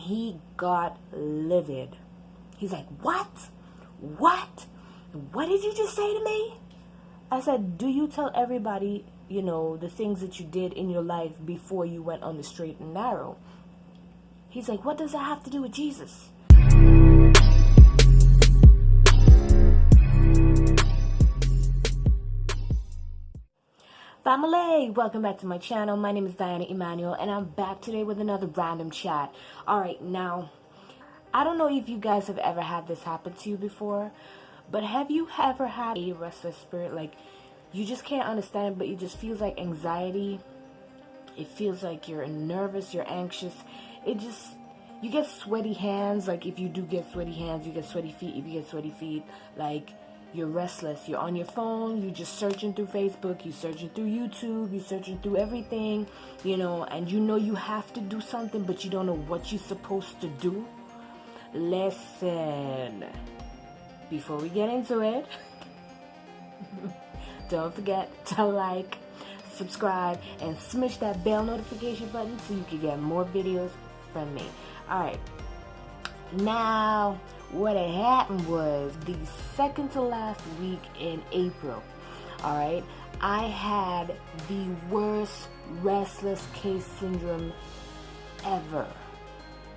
he got livid. He's like, what? What? What did you just say to me? I said, do you tell everybody, the things that you did in your life before you went on the straight and narrow? He's like, what does that have to do with Jesus? Family, welcome back to my channel. My name is Emanuel, and I'm back today with another random chat. Alright, now, I don't know if you guys have ever had this happen to you before, but have you ever had a restless spirit? Like, you just can't understand it, but it just feels like anxiety. It feels like you're nervous, you're anxious. You get sweaty hands. Like, if you do get sweaty hands, you get sweaty feet. If you get sweaty feet, like, you're restless. You're on your phone. You're just searching through Facebook. You're searching through YouTube. You're searching through everything, and you have to do something, but you don't know what you're supposed to do. Listen, before we get into it, don't forget to like, subscribe, and smash that bell notification button so you can get more videos from me. Alright, now what had happened was the second to last week in April. Alright, I had the worst restless case syndrome ever.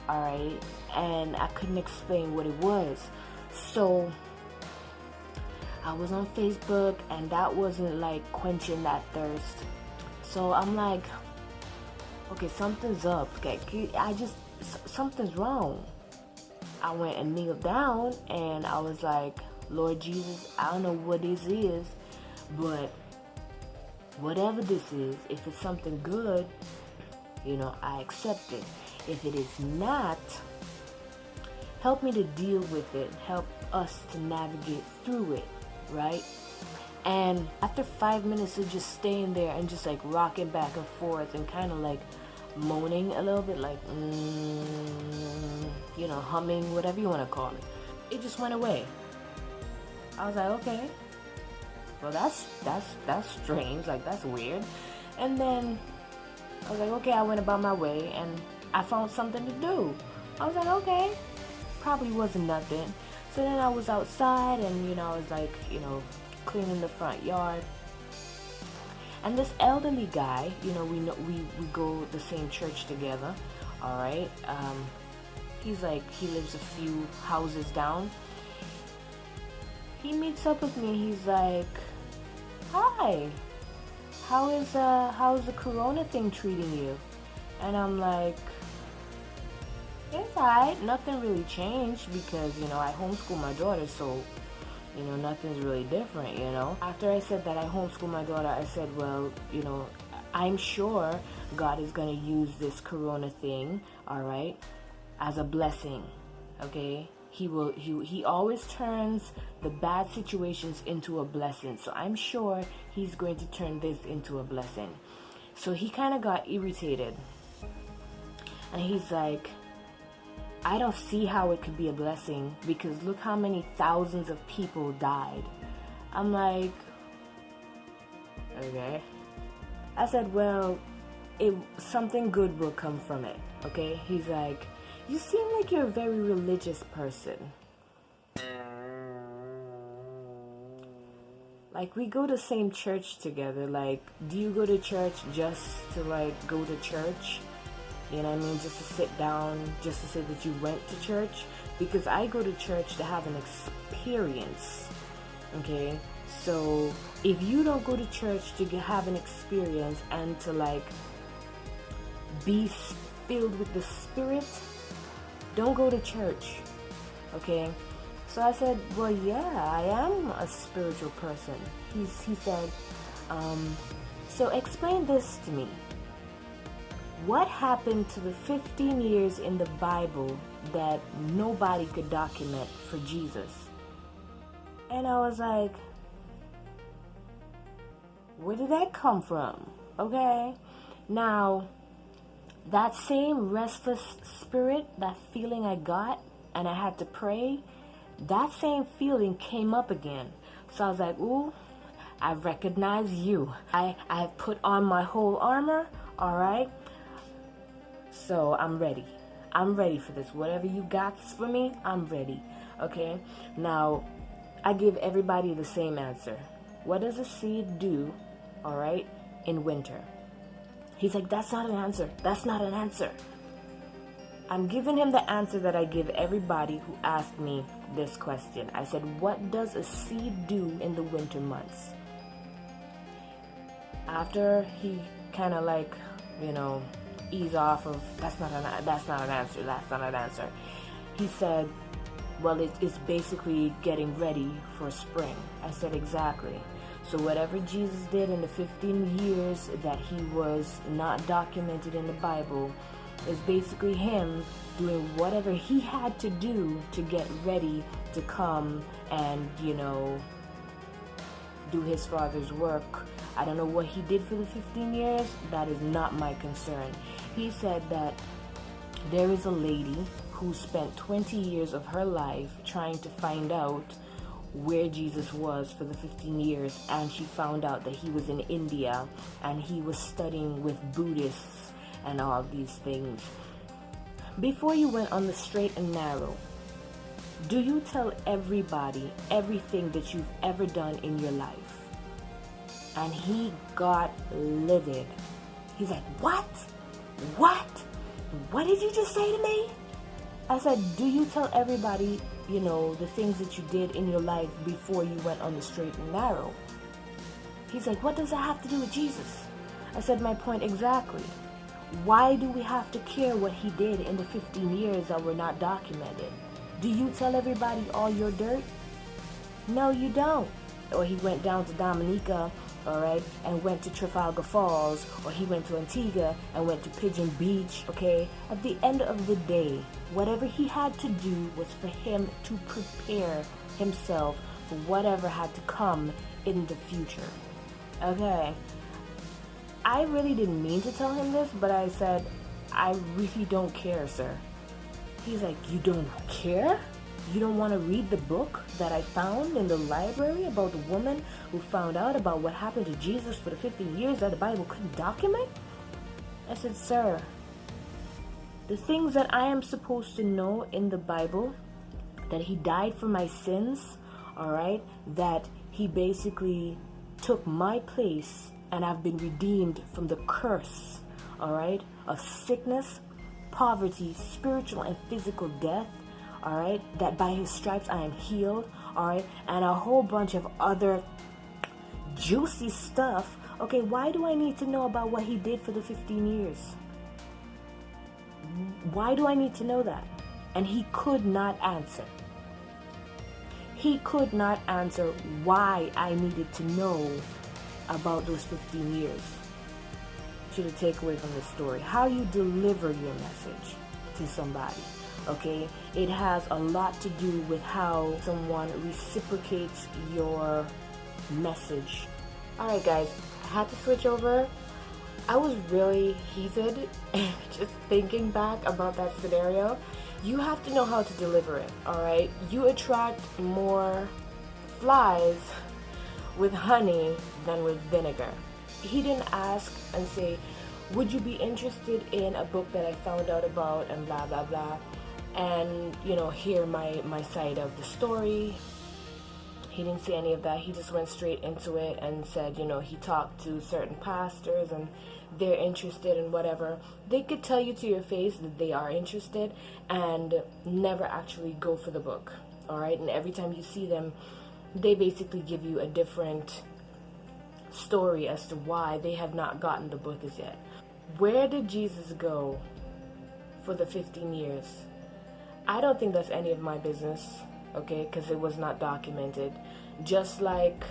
Alright, and I couldn't explain what it was. So I was on Facebook, and that wasn't like quenching that thirst. So I'm like, okay, something's up. Okay, something's wrong. I went and kneeled down, and I was like, Lord Jesus, I don't know what this is, but whatever this is, if it's something good, I accept it. If it is not, help me to deal with it. Help us to navigate through it, right? And after 5 minutes of just staying there and just like rocking back and forth and kind of like moaning a little bit, like humming, whatever you want to call it, it just went away. I was like, okay, well, that's strange, like, that's weird. And then I was like, okay, I went about my way and I found something to do. I was like, okay, probably wasn't nothing. So then I was outside, and I was like, cleaning the front yard. And this elderly guy, we go the same church together. All right. He lives a few houses down. He meets up with me. He's like, hi, how's the corona thing treating you? And I'm like, it's alright. Nothing really changed because, I homeschool my daughter, so, nothing's really different, After I said that I homeschool my daughter, I said, well, I'm sure God is going to use this corona thing, alright, as a blessing, okay? He always turns the bad situations into a blessing. So I'm sure he's going to turn this into a blessing. So he kind of got irritated. And he's like, I don't see how it could be a blessing because look how many thousands of people died. I'm like, okay. I said, well, something good will come from it, okay? He's like, you seem like you're a very religious person. Like, we go to the same church together. Like, do you go to church just to, like, go to church? You know what I mean? Just to sit down, just to say that you went to church? Because I go to church to have an experience, okay? So, if you don't go to church to have an experience and to, like, be filled with the Spirit, don't go to church, okay? So I said, well, yeah, I am a spiritual person. He said, so explain this to me. What happened to the 15 years in the Bible that nobody could document for Jesus? And I was like, where did that come from? Okay? Now, that same restless spirit, that feeling I got, and I had to pray, that same feeling came up again. So I was like, ooh, I recognize you. I have put on my whole armor, alright? So I'm ready. I'm ready for this. Whatever you got for me, I'm ready. Okay? Now, I give everybody the same answer. What does a seed do, all right, in winter? He's like, that's not an answer. That's not an answer. I'm giving him the answer that I give everybody who asked me this question. I said, what does a seed do in the winter months? After he kind of like, ease off of, that's not an answer. He said, well, it's basically getting ready for spring. I said, exactly. So whatever Jesus did in the 15 years that he was not documented in the Bible is basically him doing whatever he had to do to get ready to come and, do his Father's work. I don't know what he did for the 15 years. That is not my concern. He said that there is a lady who spent 20 years of her life trying to find out where Jesus was for the 15 years, and she found out that he was in India and he was studying with Buddhists and all these things. Before you went on the straight and narrow, do you tell everybody everything that you've ever done in your life? And he got livid. He's like, what? What did you just say to me? I said, do you tell everybody, the things that you did in your life before you went on the straight and narrow? He's like, what does that have to do with Jesus? I said, my point exactly. Why do we have to care what he did in the 15 years that were not documented? Do you tell everybody all your dirt? No, you don't. Or he went down to Dominica, all right, and went to Trafalgar Falls, or he went to Antigua and went to Pigeon Beach, okay? At the end of the day, whatever he had to do was for him to prepare himself for whatever had to come in the future, okay? I really didn't mean to tell him this, but I said, I really don't care, sir. He's like, you don't care? You don't want to read the book that I found in the library about the woman who found out about what happened to Jesus for the 50 years that the Bible couldn't document? I said, sir, the things that I am supposed to know in the Bible, that he died for my sins, all right, that he basically took my place and I've been redeemed from the curse, all right, of sickness, poverty, spiritual and physical death, all right, that by his stripes I am healed, all right, and a whole bunch of other juicy stuff. Okay, why do I need to know about what he did for the 15 years? Why do I need to know that? And he could not answer. He could not answer why I needed to know about those 15 years. To the takeaway from this story, how you deliver your message to somebody. Okay, it has a lot to do with how someone reciprocates your message. Alright guys, I had to switch over. I was really heated just thinking back about that scenario. You have to know how to deliver it, alright? You attract more flies with honey than with vinegar. He didn't ask and say, would you be interested in a book that I found out about and blah blah blah, and hear my side of the story. He didn't say any of that. He just went straight into it and said, he talked to certain pastors and they're interested in whatever. They could tell you to your face that they are interested and never actually go for the book, all right? And every time you see them, they basically give you a different story as to why they have not gotten the book as yet. Where did Jesus go for the 15 years? I don't think that's any of my business, okay, because it was not documented. Just like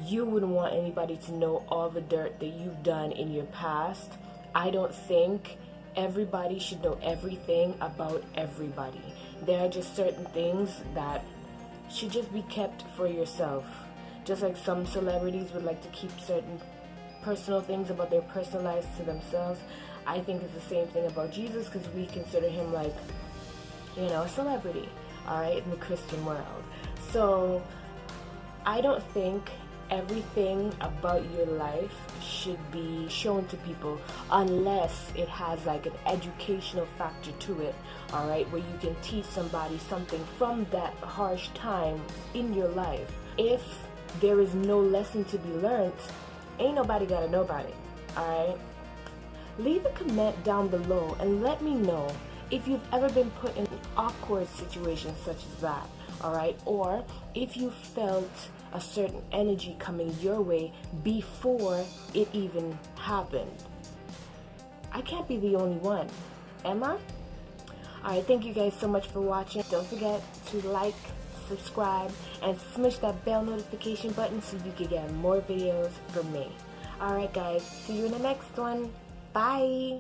you wouldn't want anybody to know all the dirt that you've done in your past, I don't think everybody should know everything about everybody. There are just certain things that should just be kept for yourself. Just like some celebrities would like to keep certain personal things about their personal lives to themselves, I think it's the same thing about Jesus, because we consider him like, a celebrity, all right, in the Christian world. So I don't think everything about your life should be shown to people unless it has like an educational factor to it, all right, where you can teach somebody something from that harsh time in your life. If there is no lesson to be learned, ain't nobody gotta know about it, all right? Leave a comment down below and let me know if you've ever been put in an awkward situation such as that, all right? Or if you felt a certain energy coming your way before it even happened. I can't be the only one, am I? Alright, thank you guys so much for watching. Don't forget to like, subscribe, and smash that bell notification button so you can get more videos from me. Alright guys, see you in the next one. Bye!